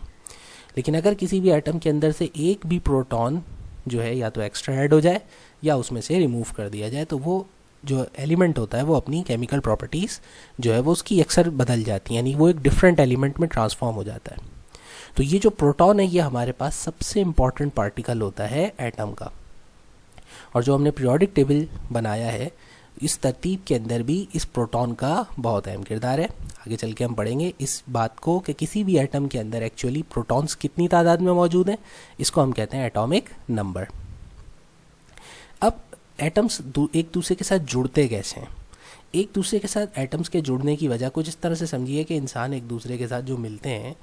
Speaker 1: लेकिन अगर किसी भी एटम के अंदर से एक भी प्रोटॉन जो है या तो एक्स्ट्रा ऐड हो जाए या उसमें से रिमूव कर दिया जाए तो वो जो एलिमेंट होता है वो अपनी केमिकल प्रॉपर्टीज़ जो है वो उसकी अक्सर बदल जाती हैं, यानी वो एक डिफरेंट एलिमेंट में ट्रांसफॉर्म हो जाता है। तो ये जो प्रोटॉन है ये हमारे पास सबसे इम्पॉर्टेंट पार्टिकल होता है एटम का। और जो हमने पीरियोडिक टेबल बनाया है इस तरतीब के अंदर भी इस प्रोटॉन का बहुत अहम किरदार है। आगे चल के हम पढ़ेंगे इस बात को कि किसी भी एटम के अंदर एक्चुअली प्रोटॉन्स कितनी तादाद में मौजूद हैं, इसको हम कहते हैं एटॉमिक नंबर। अब एटम्स एक दूसरे के साथ जुड़ते कैसे हैं? एक दूसरे के साथ एटम्स के जुड़ने की वजह कुछ इस तरह से समझिए कि इंसान एक दूसरे के साथ जो मिलते हैं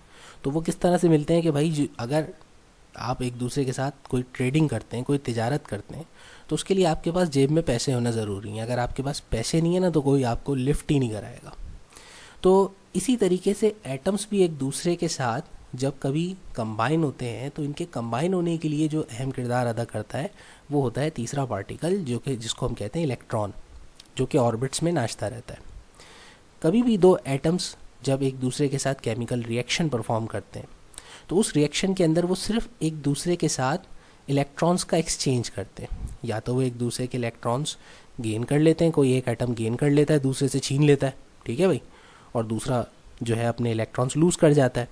Speaker 1: तो वो किस तरह से मिलते हैं कि भाई अगर आप एक दूसरे के साथ कोई ट्रेडिंग करते हैं, कोई तिजारत करते हैं, तो उसके लिए आपके पास जेब में पैसे होना ज़रूरी है। अगर आपके पास पैसे नहीं है ना तो कोई आपको लिफ्ट ही नहीं कराएगा। तो इसी तरीके से एटम्स भी एक दूसरे के साथ जब कभी कंबाइन होते हैं तो इनके कंबाइन होने के लिए जो अहम किरदार अदा करता है वो होता है तीसरा पार्टिकल, जो कि जिसको हम कहते हैं इलेक्ट्रॉन, जो कि ऑर्बिट्स में नाचता रहता है। कभी भी 2 एटम्स जब एक दूसरे के साथ केमिकल रिएक्शन परफॉर्म करते हैं तो उस रिएक्शन के अंदर वो सिर्फ एक दूसरे के साथ इलेक्ट्रॉन्स का एक्सचेंज करते हैं। या तो वो एक दूसरे के इलेक्ट्रॉन्स गेन कर लेते हैं, कोई एक एटम गेन कर लेता है, दूसरे से छीन लेता है, ठीक है भाई, और दूसरा जो है अपने इलेक्ट्रॉन्स लूज़ कर जाता है,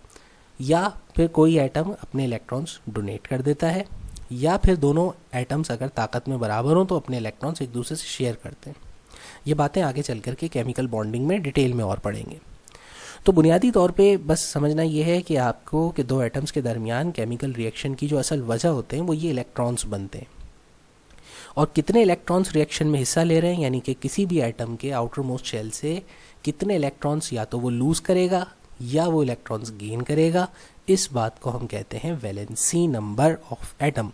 Speaker 1: या फिर कोई एटम अपने इलेक्ट्रॉन्स डोनेट कर देता है, या फिर दोनों एटम्स अगर ताकत में बराबर हों तो अपने इलेक्ट्रॉन्स एक दूसरे से शेयर करते हैं। ये बातें आगे चल कर के केमिकल बॉन्डिंग में डिटेल में और पढ़ेंगे। तो बुनियादी तौर पे बस समझना ये है कि आपको कि दो एटम्स के दरमियान केमिकल रिएक्शन की जो असल वजह होते हैं वो ये इलेक्ट्रॉन्स बनते हैं, और कितने इलेक्ट्रॉन्स रिएक्शन में हिस्सा ले रहे हैं, यानी कि किसी भी एटम के आउटर मोस्ट शेल से कितने इलेक्ट्रॉन्स या तो वो लूज़ करेगा या वो इलेक्ट्रॉन्स गेन करेगा, इस बात को हम कहते हैं वैलेंसी नंबर ऑफ एटम।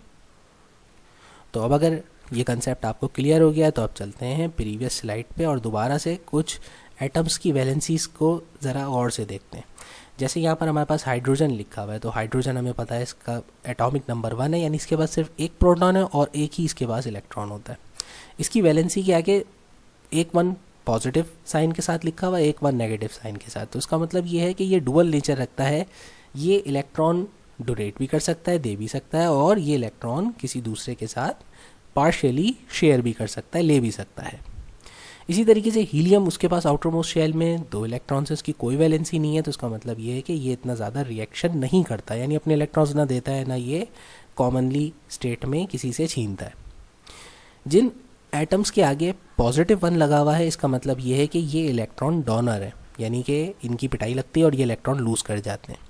Speaker 1: तो अब अगर ये कंसेप्ट आपको क्लियर हो गया तो अब चलते हैं प्रीवियस स्लाइड पे और दोबारा से कुछ एटम्स की वैलेंसीज को ज़रा गौर से देखते हैं। जैसे यहाँ पर हमारे पास हाइड्रोजन लिखा हुआ है, तो हाइड्रोजन हमें पता है इसका एटॉमिक नंबर 1 है, यानी इसके पास सिर्फ एक प्रोटॉन है और एक ही इसके पास इलेक्ट्रॉन होता है। इसकी वैलेंसी के आगे एक 1 पॉजिटिव साइन के साथ लिखा हुआ है, एक 1 नेगेटिव साइन के साथ। तो इसका मतलब ये है कि ये डुअल नेचर रखता है, ये इलेक्ट्रॉन डोनेट भी कर सकता है, दे भी सकता है, और ये इलेक्ट्रॉन किसी दूसरे के साथ पार्शियली शेयर भी कर सकता है, ले भी सकता है। इसी तरीके से हीलियम, उसके पास आउटर मोस्ट शेल में 2 इलेक्ट्रॉन्स है, उसकी कोई वैलेंसी नहीं है, तो इसका मतलब ये है कि ये इतना ज़्यादा रिएक्शन नहीं करता, यानी अपने इलेक्ट्रॉन्स ना देता है ना ये कॉमनली स्टेट में किसी से छीनता है। जिन एटम्स के आगे पॉजिटिव 1 लगा हुआ है, इसका मतलब ये है कि ये इलेक्ट्रॉन डोनर है, यानी कि इनकी पिटाई लगती है और ये इलेक्ट्रॉन लूज़ कर जाते हैं।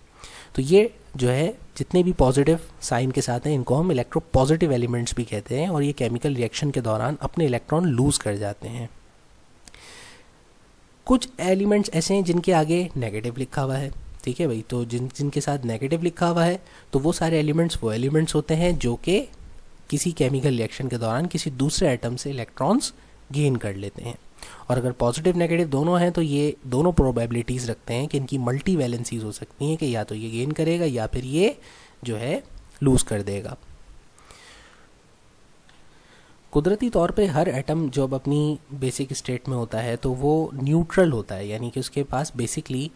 Speaker 1: तो ये जो है जितने भी पॉजिटिव साइन के साथ हैं इनको हम इलेक्ट्रो पॉजिटिव एलिमेंट्स भी कहते हैं, और ये केमिकल रिएक्शन के दौरान अपने इलेक्ट्रॉन लूज़ कर जाते हैं। कुछ एलिमेंट्स ऐसे हैं जिनके आगे नेगेटिव लिखा हुआ है, ठीक है भाई। तो जिनके साथ नेगेटिव लिखा हुआ है तो वो सारे एलिमेंट्स वो एलिमेंट्स होते हैं जो कि किसी केमिकल रिएक्शन के दौरान किसी दूसरे एटम से इलेक्ट्रॉन्स गेन कर लेते हैं। और अगर पॉजिटिव नेगेटिव दोनों हैं तो ये दोनों प्रोबेबिलिटीज़ रखते हैं कि इनकी मल्टी वैलेंसीज हो सकती हैं, कि या तो ये गेन करेगा या फिर ये जो है लूज़ कर देगा। कुदरती तौर पे हर एटम जब अपनी बेसिक स्टेट में होता है तो वो न्यूट्रल होता है, यानी कि उसके पास बेसिकली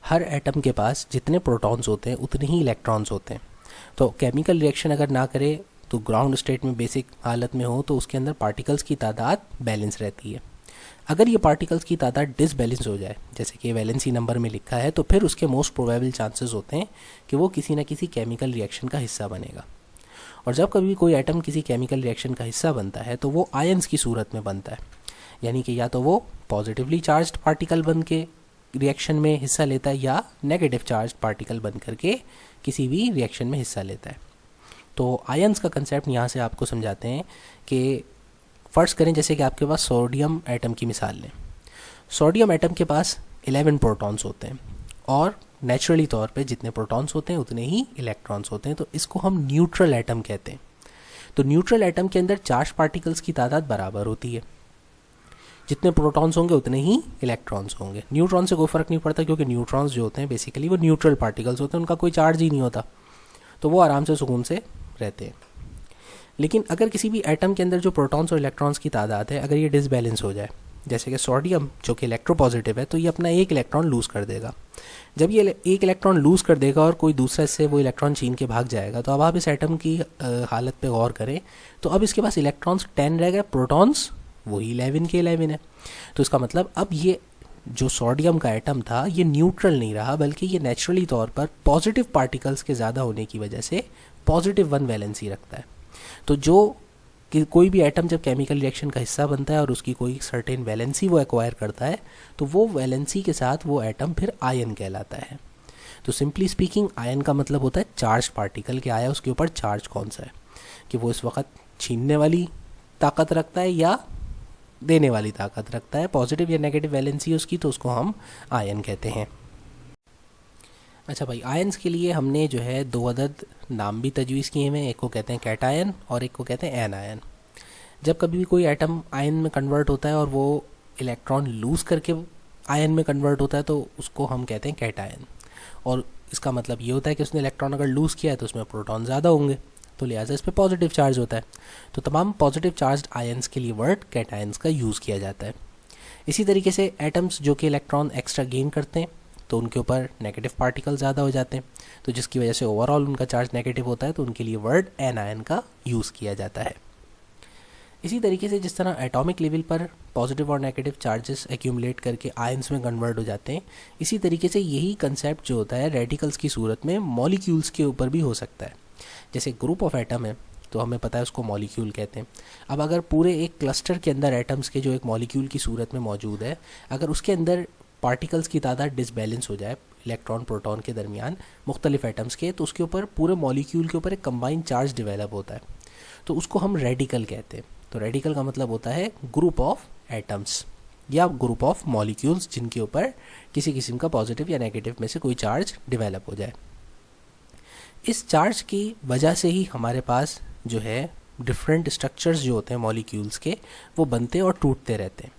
Speaker 1: हर एटम के पास जितने प्रोटॉन्स होते हैं उतने ही इलेक्ट्रॉन्स होते हैं। तो केमिकल रिएक्शन अगर ना करे तो ग्राउंड स्टेट में बेसिक हालत में हो तो उसके अंदर पार्टिकल्स की तादाद बैलेंस रहती है। अगर ये पार्टिकल्स की तादाद डिसबैलेंस हो जाए, जैसे कि वैलेंसी नंबर में लिखा है, तो फिर उसके मोस्ट प्रोबेबल चांसेस होते हैं कि वो किसी न किसी केमिकल रिएक्शन का हिस्सा बनेगा। और जब कभी कोई एटम किसी केमिकल रिएक्शन का हिस्सा बनता है तो वो आयंस की सूरत में बनता है, यानी कि या तो वो पॉजिटिवली चार्ज्ड पार्टिकल बन के रिएक्शन में हिस्सा लेता है या नेगेटिव चार्ज्ड पार्टिकल बन करके किसी भी रिएक्शन में हिस्सा लेता है। तो आयंस का कंसेप्ट यहाँ से आपको समझाते हैं कि फ़र्ज़ करें जैसे कि आपके पास सोडियम एटम की मिसाल लें। सोडियम एटम के पास 11 प्रोटॉन्स होते हैं और नेचुरली तौर पे जितने प्रोटॉन्स होते हैं उतने ही इलेक्ट्रॉन्स होते हैं, तो इसको हम न्यूट्रल एटम कहते हैं। तो न्यूट्रल एटम के अंदर चार्ज पार्टिकल्स की तादाद बराबर होती है, जितने प्रोटॉन्स होंगे उतने ही इलेक्ट्रॉन्स होंगे। न्यूट्रॉन से कोई फ़र्क नहीं पड़ता क्योंकि न्यूट्रॉन्स जो होते हैं बेसिकली वो न्यूट्रल पार्टिकल्स होते हैं, उनका कोई चार्ज ही नहीं होता, तो वो आराम से सुकून से रहते हैं। लेकिन अगर किसी भी एटम के अंदर जो प्रोटॉन्स और इलेक्ट्रॉन्स की तादाद है अगर ये डिसबैलेंस हो जाए, जैसे कि सोडियम जो कि इलेक्ट्रोपॉजिटिव है, तो ये अपना एक इलेक्ट्रॉन लूज़ कर देगा। जब ये एक इलेक्ट्रॉन लूज़ कर देगा और कोई दूसरा इससे वो इलेक्ट्रॉन छीन के भाग जाएगा, तो अब आप इस एटम की हालत पे गौर करें तो अब इसके पास इलेक्ट्रॉन्स 10 रह गए, प्रोटॉन्स वही 11 के 11 है। तो इसका मतलब अब ये जो सोडियम का एटम था ये न्यूट्रल नहीं रहा, बल्कि ये नेचुरली तौर पर पॉजिटिव पार्टिकल्स के ज़्यादा होने की वजह से पॉजिटिव 1 वैलेंसी रखता है। तो जो कि कोई भी एटम जब केमिकल रिएक्शन का हिस्सा बनता है और उसकी कोई सर्टेन वैलेंसी वो एक्वायर करता है, तो वो वैलेंसी के साथ वो एटम फिर आयन कहलाता है। तो सिंपली स्पीकिंग आयन का मतलब होता है चार्ज पार्टिकल के आया उसके ऊपर चार्ज कौन सा है, कि वो इस वक्त छीनने वाली ताकत रखता है या देने वाली ताकत रखता है, पॉजिटिव या नेगेटिव वैलेंसी उसकी, तो उसको हम आयन कहते हैं। अच्छा भाई, आयंस के लिए हमने जो है 2 अदद नाम भी तजवीज़ किए हैं। एक को कहते हैं कैटायन और एक को कहते हैं एनायन। जब कभी भी कोई एटम आयन में कन्वर्ट होता है और वो इलेक्ट्रॉन लूज़ करके आयन में कन्वर्ट होता है तो उसको हम कहते हैं कैटायन। और इसका मतलब ये होता है कि उसने इलेक्ट्रॉन अगर लूज़ किया है तो उसमें प्रोटॉन ज़्यादा होंगे, तो लिहाजा इस पर पॉजिटिव चार्ज होता है। तो तमाम पॉजिटिव चार्ज आयंस के लिए वर्ड कैटायंस का यूज़ किया जाता है। इसी तरीके से एटम्स जो कि इलेक्ट्रॉन एक्स्ट्रा गेन करते हैं तो उनके ऊपर नेगेटिव पार्टिकल ज़्यादा हो जाते हैं, तो जिसकी वजह से ओवरऑल उनका चार्ज नेगेटिव होता है, तो उनके लिए वर्ड एनायन का यूज़ किया जाता है। इसी तरीके से जिस तरह एटॉमिक लेवल पर पॉजिटिव और नेगेटिव चार्जेस एक्यूमुलेट करके आयंस में कन्वर्ट हो जाते हैं, इसी तरीके से यही कंसेप्ट जो होता है रेडिकल्स की सूरत में मॉलिक्यूल्स के ऊपर भी हो सकता है। जैसे ग्रुप ऑफ एटम है तो हमें पता है उसको मॉलिक्यूल कहते हैं। अब अगर पूरे एक क्लस्टर के अंदर एटम्स के जो एक मॉलिक्यूल की सूरत में मौजूद है, अगर उसके अंदर पार्टिकल्स की तादाद डिसबैलेंस हो जाए इलेक्ट्रॉन प्रोटॉन के दरमियान मुख्तलिफ एटम्स के, तो उसके ऊपर पूरे मॉलिक्यूल के ऊपर एक कंबाइंड चार्ज डेवलप होता है, तो उसको हम रेडिकल कहते हैं। तो रेडिकल का मतलब होता है ग्रुप ऑफ एटम्स या ग्रुप ऑफ मॉलिक्यूल्स जिनके ऊपर किसी किस्म का पॉजिटिव या नेगेटिव में से कोई चार्ज डेवलप हो जाए। इस चार्ज की वजह से ही हमारे पास जो है डिफरेंट स्ट्रक्चर्स जो होते हैं मॉलिक्यूल्स के, वो बनते और टूटते रहते हैं,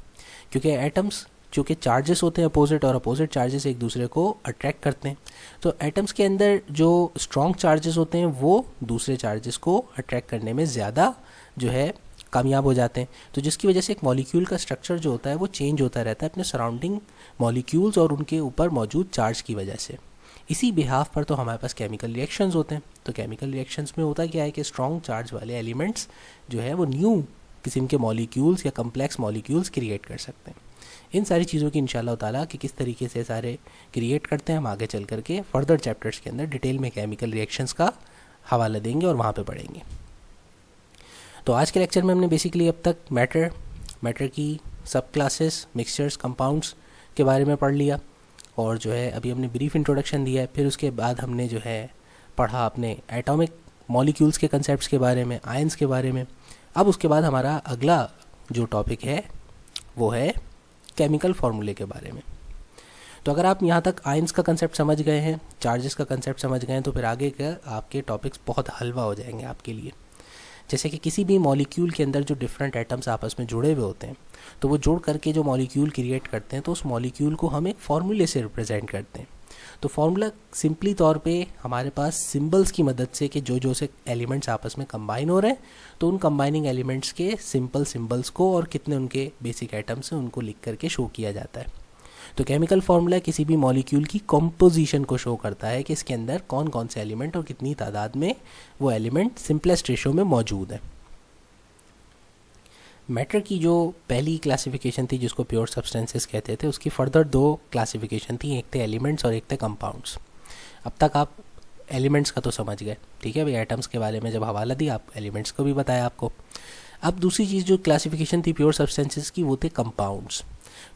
Speaker 1: क्योंकि एटम्स चूँकि चार्जेस होते हैं अपोजिट, और अपोजिट चार्जेस एक दूसरे को अट्रैक्ट करते हैं। तो एटम्स के अंदर जो स्ट्रॉन्ग चार्जेस होते हैं वो दूसरे चार्जेस को अट्रैक्ट करने में ज़्यादा जो है कामयाब हो जाते हैं, तो जिसकी वजह से एक मॉलिक्यूल का स्ट्रक्चर जो होता है वो चेंज होता रहता है अपने सराउंडिंग मॉलिक्यूल्स और उनके ऊपर मौजूद चार्ज की वजह से। इसी बिहाफ पर तो हमारे पास केमिकल रिएक्शंस होते हैं। तो केमिकल रिएक्शंस में होता क्या है कि स्ट्रॉन्ग चार्ज वाले एलिमेंट्स जो है वो न्यू किस्म के मॉलिक्यूल्स या कम्प्लेक्स मॉलिक्यूल्स क्रिएट कर सकते हैं। इन सारी चीज़ों की इंशाल्लाह ताला कि किस तरीके से सारे क्रिएट करते हैं हम आगे चल करके फर्दर चैप्टर्स के अंदर डिटेल में केमिकल रिएक्शंस का हवाला देंगे और वहाँ पे पढ़ेंगे। तो आज के लेक्चर में हमने बेसिकली अब तक मैटर की सब क्लासेस, मिक्सचर्स, कंपाउंड्स के बारे में पढ़ लिया, और जो है अभी हमने ब्रीफ इंट्रोडक्शन दिया है। फिर उसके बाद हमने जो है पढ़ा अपने एटॉमिक मॉलिक्यूल्स के कंसेप्ट्स के बारे में, आयंस के बारे में। अब उसके बाद हमारा अगला जो टॉपिक है वो है केमिकल फार्मूले के बारे में। तो अगर आप यहाँ तक आयंस का कंसेप्ट समझ गए हैं, चार्जेस का कंसेप्ट समझ गए हैं, तो फिर आगे के आपके टॉपिक्स बहुत हलवा हो जाएंगे आपके लिए। जैसे कि किसी भी मॉलिक्यूल के अंदर जो डिफरेंट एटम्स आपस में जुड़े हुए होते हैं, तो वो जोड़ करके जो मॉलिक्यूल क्रिएट करते हैं, तो उस मॉलिक्यूल को हम एक फार्मूले से रिप्रेजेंट करते हैं। तो फार्मूला सिंपली तौर पे हमारे पास सिंबल्स की मदद से कि जो से एलिमेंट्स आपस में कंबाइन हो रहे हैं, तो उन कंबाइनिंग एलिमेंट्स के सिंपल सिंबल्स को और कितने उनके बेसिक एटम्स हैं उनको लिख करके शो किया जाता है। तो केमिकल फार्मूला किसी भी मॉलिक्यूल की कॉम्पोजिशन को शो करता है कि इसके अंदर कौन कौन से एलिमेंट और कितनी तादाद में वो एलिमेंट सिंपलेस्ट रेशो में मौजूद है। मैटर की जो पहली क्लासिफिकेशन थी जिसको प्योर सब्सटेंसेस कहते थे, उसकी फर्दर दो क्लासिफिकेशन थी, एक थे एलिमेंट्स और एक थे कंपाउंड्स। अब तक आप एलिमेंट्स का तो समझ गए, ठीक है भाई, एटम्स के बारे में जब हवाला दी आप एलिमेंट्स को भी बताया आपको। अब दूसरी चीज़ जो क्लासिफिकेशन थी प्योर सब्सटेंसेस की, वो थे कंपाउंड्स।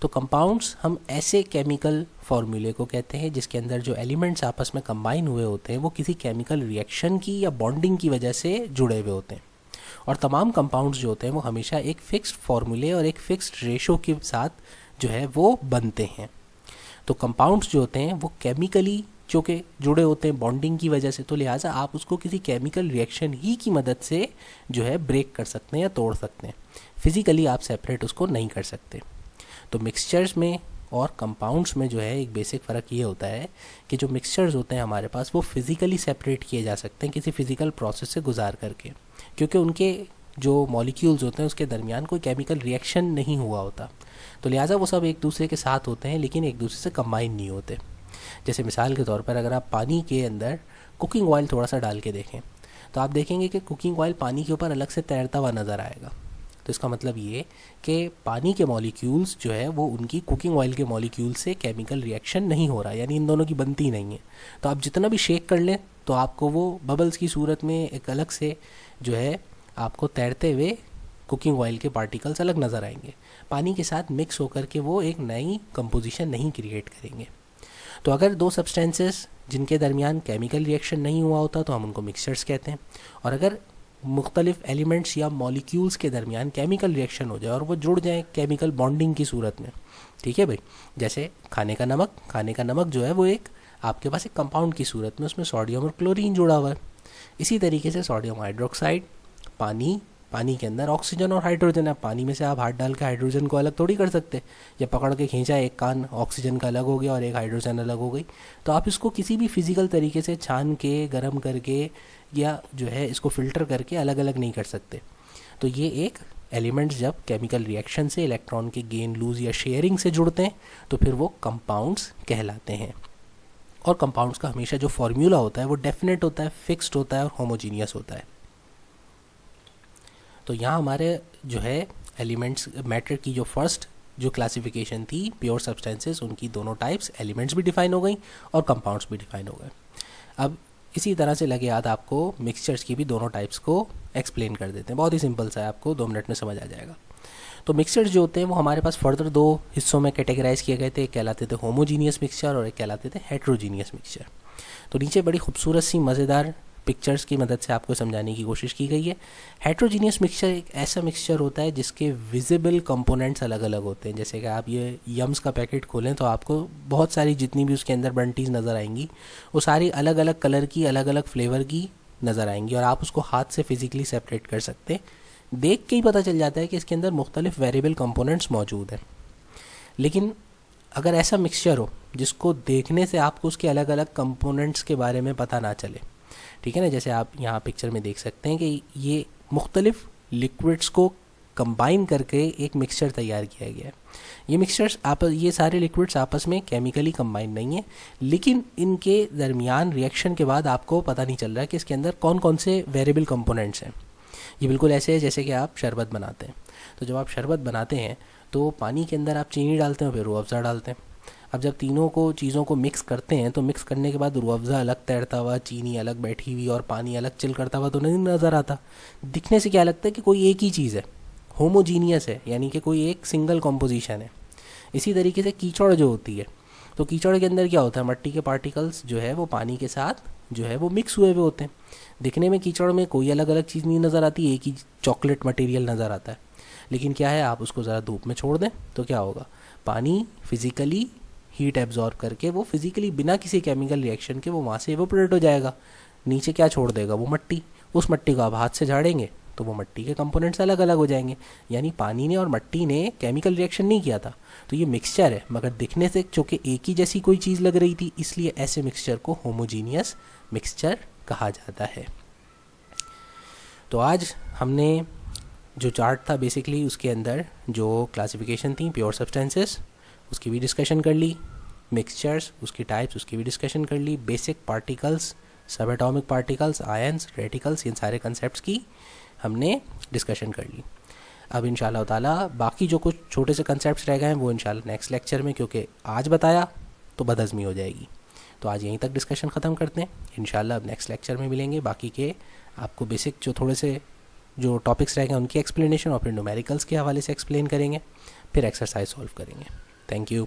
Speaker 1: तो कंपाउंड्स हम ऐसे केमिकल फार्मूले को कहते हैं जिसके अंदर जो एलिमेंट्स आपस में कंबाइन हुए होते हैं वो किसी केमिकल रिएक्शन की या बॉन्डिंग की वजह से जुड़े हुए होते हैं, और तमाम कंपाउंड्स जो होते हैं वो हमेशा एक फिक्स्ड फार्मूले और एक फिक्स्ड रेशो के साथ जो है वो बनते हैं। तो कंपाउंड्स जो होते हैं वो केमिकली जो कि जुड़े होते हैं बॉन्डिंग की वजह से, तो लिहाजा आप उसको किसी केमिकल रिएक्शन ही की मदद से जो है ब्रेक कर सकते हैं या तोड़ सकते हैं, फिज़िकली आप सेपरेट उसको नहीं कर सकते। तो मिक्सचर्स में और कंपाउंड्स में जो है एक बेसिक फ़र्क ये होता है कि जो मिक्सचर्स होते हैं हमारे पास वो फिज़िकली सेपरेट किए जा सकते हैं किसी फिज़िकल प्रोसेस से गुजार करके, क्योंकि उनके जो मॉलिक्यूल्स होते हैं उसके दरमियान कोई केमिकल रिएक्शन नहीं हुआ होता, तो लिहाजा वो सब एक दूसरे के साथ होते हैं लेकिन एक दूसरे से कंबाइन नहीं होते। जैसे मिसाल के तौर पर अगर आप पानी के अंदर कुकिंग ऑयल थोड़ा सा डाल के देखें, तो आप देखेंगे कि कुकिंग ऑयल पानी के ऊपर अलग से तैरता हुआ नज़र आएगा। तो इसका मतलब ये कि पानी के मॉलिक्यूल्स जो है वो उनकी कुकिंग ऑयल के मॉलिक्यूल से केमिकल रिएक्शन नहीं हो रहा, यानी इन दोनों की बनती नहीं है। तो आप जितना भी शेक कर लें तो आपको वो बबल्स की सूरत में एक अलग से जो है आपको तैरते हुए कुकिंग ऑयल के पार्टिकल्स अलग नज़र आएंगे, पानी के साथ मिक्स होकर के वो एक नई कंपोजिशन नहीं क्रिएट करेंगे। तो अगर दो सब्सटेंसेस जिनके दरमियान केमिकल रिएक्शन नहीं हुआ होता तो हम उनको मिक्सचर्स कहते हैं, और अगर मुख्तलिफ एलिमेंट्स या मॉलिक्यूल्स के दरमियान केमिकल रिएक्शन हो जाए और वो जुड़ जाए केमिकल बॉन्डिंग की सूरत में, ठीक है भाई, जैसे खाने का नमक जो है वो एक आपके पास एक कंपाउंड की सूरत में उसमें सोडियम और क्लोरीन जुड़ा हुआ है। इसी तरीके से सोडियम हाइड्रोक्साइड, पानी के अंदर ऑक्सीजन और हाइड्रोजन है, पानी में से आप हाथ डाल के हाइड्रोजन को अलग थोड़ी कर सकते, या पकड़ के खींचा एक कान ऑक्सीजन का अलग हो गया और एक हाइड्रोजन अलग हो गई। तो आप इसको किसी भी फिज़िकल तरीके से छान के, गर्म करके या जो है इसको फ़िल्टर करके अलग अलग नहीं कर सकते। तो ये एक एलिमेंट्स जब केमिकल रिएक्शन से इलेक्ट्रॉन के गेन, लूज़ या शेयरिंग से जुड़ते हैं तो फिर वो कंपाउंड्स कहलाते हैं। और कंपाउंड्स का हमेशा जो फार्मूला होता है वो डेफिनेट होता है, फिक्स्ड होता है और होमोजीनियस होता है। तो यहाँ हमारे जो है एलिमेंट्स मैटर की जो फर्स्ट जो क्लासिफिकेशन थी प्योर सब्सटेंसेस, उनकी दोनों टाइप्स एलिमेंट्स भी डिफाइन हो गई और कंपाउंड्स भी डिफाइन हो गए। अब इसी तरह से लगे हाथ आपको मिक्सचर्स की भी दोनों टाइप्स को एक्सप्लेन कर देते हैं। बहुत ही सिंपल सा है, आपको 2 मिनट में समझ आ जाएगा। तो मिक्सचर्स जो होते हैं वो हमारे पास फर्दर 2 हिस्सों में कैटेगराइज किए गए थे। एक कहलाते थे होमोजीनियस मिक्सचर और एक कहलाते थे हेट्रोजीनियस मिक्सचर। तो नीचे बड़ी खूबसूरत सी मज़ेदार पिक्चर्स की मदद से आपको समझाने की कोशिश की गई है। हेट्रोजीनियस मिक्सचर एक ऐसा मिक्सचर होता है जिसके विजिबल कंपोनेंट्स अलग अलग होते हैं। जैसे कि आप ये यम्स का पैकेट खोलें तो आपको बहुत सारी जितनी भी उसके अंदर बंटीज़ नज़र आएंगी वो सारी अलग अलग कलर की, अलग अलग फ्लेवर की नज़र आएंगी और आप उसको हाथ से फिज़िकली सेपरेट कर सकते हैं। देख के ही पता चल जाता है कि इसके अंदर मुख्तलिफ वेरिएबल कंपोनेंट्स मौजूद हैं। लेकिन अगर ऐसा मिक्सचर हो जिसको देखने से आपको उसके अलग अलग कंपोनेंट्स के बारे में पता ना चले, ठीक है ना, जैसे आप यहाँ पिक्चर में देख सकते हैं कि ये मुख्तलिफ लिक्विड्स को कंबाइन करके एक मिक्सचर तैयार किया गया है। ये मिक्सचर्स ये सारे लिक्विड्स आपस में केमिकली कंबाइन नहीं है, लेकिन इनके दरमियान रिएक्शन के बाद आपको पता नहीं चल रहा है कि इसके अंदर कौन कौन से वेरिएबल कंपोनेंट्स हैं। ये बिल्कुल ऐसे है जैसे कि आप शरबत बनाते हैं। तो जब आप शरबत बनाते हैं तो पानी के अंदर आप चीनी डालते हैं, फिर रूह अफ़ज़ा डालते हैं। अब जब तीनों को चीज़ों को मिक्स करते हैं तो मिक्स करने के बाद रूह अफ़ज़ा अलग तैरता हुआ, चीनी अलग बैठी हुई और पानी अलग चिल करता हुआ तो नहीं नज़र आता। दिखने से क्या लगता है कि कोई एक ही चीज़ है, होमोजीनियस है, यानी कि कोई एक सिंगल कॉम्पोजिशन है। इसी तरीके से कीचड़ जो होती है, तो कीचड़ के अंदर क्या होता है, मट्टी के पार्टिकल्स जो है वो पानी के साथ जो है वो मिक्स हुए होते हैं। दिखने में कीचड़ में कोई अलग अलग चीज़ नहीं नज़र आती, एक ही चॉकलेट मटेरियल नज़र आता है। लेकिन क्या है, आप उसको ज़रा धूप में छोड़ दें तो क्या होगा, पानी फिज़िकली हीट एब्जॉर्ब करके वो फिज़िकली बिना किसी केमिकल रिएक्शन के वो वहाँ से एवोपरेट हो जाएगा। नीचे क्या छोड़ देगा, वो मट्टी। उस मट्टी को आप हाथ से झाड़ेंगे तो वो मट्टी के कंपोनेंट्स अलग अलग हो जाएंगे। यानी पानी ने और मट्टी ने केमिकल रिएक्शन नहीं किया था। तो ये मिक्सचर है, मगर दिखने से चूँकि एक ही जैसी कोई चीज़ लग रही थी, इसलिए ऐसे मिक्सचर को होमोजीनियस मिक्सचर कहा जाता है। तो आज हमने जो चार्ट था बेसिकली उसके अंदर जो क्लासिफिकेशन थी, प्योर सब्सटेंसेस उसकी भी डिस्कशन कर ली, मिक्सचर्स उसकी टाइप्स उसकी भी डिस्कशन कर ली, बेसिक पार्टिकल्स, सब एटॉमिक पार्टिकल्स, आयंस, रेटिकल्स, इन सारे कंसेप्ट्स की हमने डिस्कशन कर ली। अब इंशाल्लाह ताला बाकी जो कुछ छोटे से कंसेप्ट्स रह गए हैं वो इंशाल्लाह नेक्स्ट लेक्चर में, क्योंकि आज बताया तो बदहज़मी हो जाएगी। तो आज यहीं तक डिस्कशन ख़त्म करते हैं। इंशाल्लाह अब नेक्स्ट लेक्चर में मिलेंगे। बाकी के आपको बेसिक जो थोड़े से जो टॉपिक्स रह गए उनकी एक्सप्लेनेशन और फिर न्यूमेरिकल्स के हवाले से एक्सप्लेन करेंगे, फिर एक्सरसाइज सॉल्व करेंगे। Thank you.